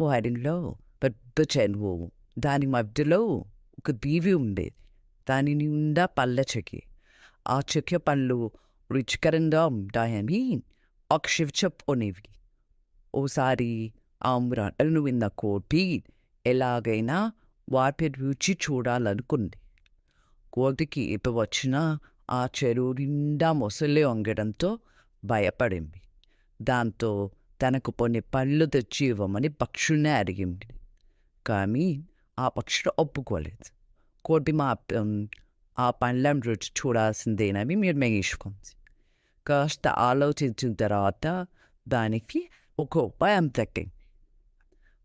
వారిలో పెద్ద చెరువు, దాని మధ్యలో ఒక దీవి ఉండేది. దాని నిండా పళ్ళ చెక్కి. ఆ చెక్క పళ్ళు రుచికరంగా ఉంటాయని ఒక శివ చెప్పుకునేవి. ఓసారి ఆ మాటలను విన్న కోటి ఎలాగైనా వాటి రుచి చూడాలనుకుంది. కోటికి ఇటు వచ్చిన ఆ చెరువు నిండా మొసలి వంగడంతో భయపడింది. దాంతో తనకు కొన్ని పళ్ళు తెచ్చి ఇవ్వమని పక్షుల్నే అడిగింది. కానీ ఆ పక్షులు ఒప్పుకోలేదు. కోటి మాత్రం ఆ పండ్లను రుచి చూడాల్సిందేనని నిర్ణయించుకుంది. కాస్త ఆలోచించిన తర్వాత దానికి ఒక ఉపాయం తట్టింది.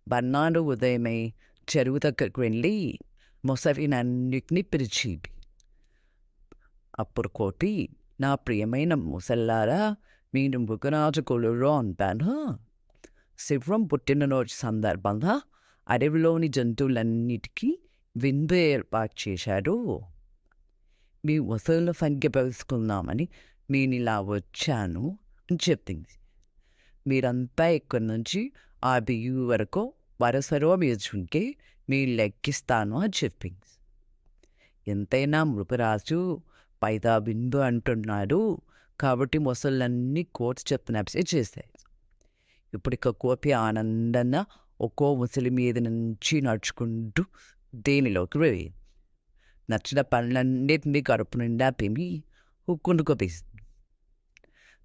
మర్నాడు ఉదయమే చెరువు దగ్గరికి వెళ్ళి మొసలినన్నిటినీ పిలిచింది. అప్పుడు కోటి, నా ప్రియమైన మొసల్లారా, నేను మృగరాజు కొలువులో ఉంటాను. శివం పుట్టినరోజు సందర్భంగా అడవిలోని జంతువులన్నిటికీ విందు ఏర్పాటు చేశాడు. మీ మొసళ్ళ సంఖ్య పెంచుకుందామని నేను ఇలా వచ్చాను అని చెప్పింది. మీరంతా ఇక్కడి నుంచి ఆ బియ్యం వరకు వరుసలో వేసుకుంటే మీరు లెక్కిస్తాను అని చెప్పింది. ఎంతైనా మృగరాజు పైగా విందు అంటున్నాడు కాబట్టి మొసళ్ళన్నీ కోతి చెప్పినట్టే చేశాయి. ఇక కోతి ఆనందంగా ఒక్కో ముసలి మీద నుంచి నడుచుకుంటూ దేనిలోకి వెళ్ళింది. నచ్చిన పనులన్నిటినీ కడుపు నిండా తిని ఉక్కుండుకు తీసింది.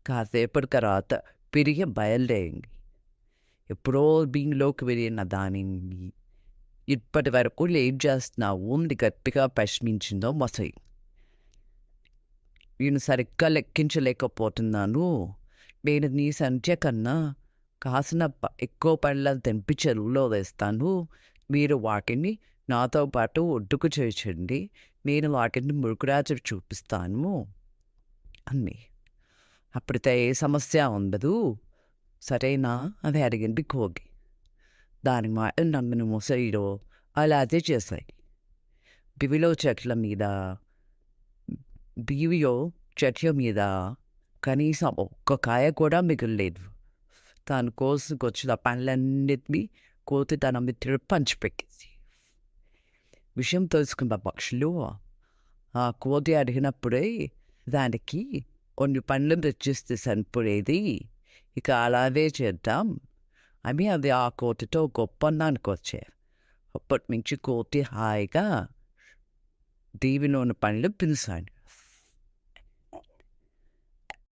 కాసేపటి తర్వాత తిరిగి బయలుదేరింది. ఎప్పుడో దీనిలోకి వెళ్ళిన దానిని ఇప్పటి వరకు ఏం చేస్తున్నావు అని గట్టిగా ప్రశ్నించిందో మొసలి. నేను సరిగ్గా లెక్కించలేకపోతున్నాను. నేను నీ సంఖ్య కన్నా కాసిన ఎక్కువ పళ్ళను తెంపి చెరువులో వేస్తాను. మీరు వాటిని నాతో పాటు ఒడ్డుకు చేర్చండి. నేను వాటిని మృగరాజుకు చూపిస్తాను అంది. అప్పుడైతే ఏ సమస్య ఉండదు సరేనా అని అడిగింది కోతి. దాని మాట నమ్మిన మొసలిలో అలాగే చేశాయి. దివిలో చెట్ల మీద కనీసం ఒక్క కాయ కూడా మిగలలేదు. తాను కోసుకొచ్చిన పండ్లన్నిటినీ కోతి తన మిత్రుడు పంచిపెట్టింది. విషయం తెలుసుకున్న పక్షులు ఆ కోతి అడిగినప్పుడే దానికి కొన్ని పండ్లు తెచ్చిస్తే సరిపోయేది, ఇక అలాగే చేద్దాం అని అది ఆ కోతితో ఒప్పందానికి వచ్చారు. అప్పటి నుంచి కోతి హాయిగా దీవిలోని పండ్లు పిలిచాడు.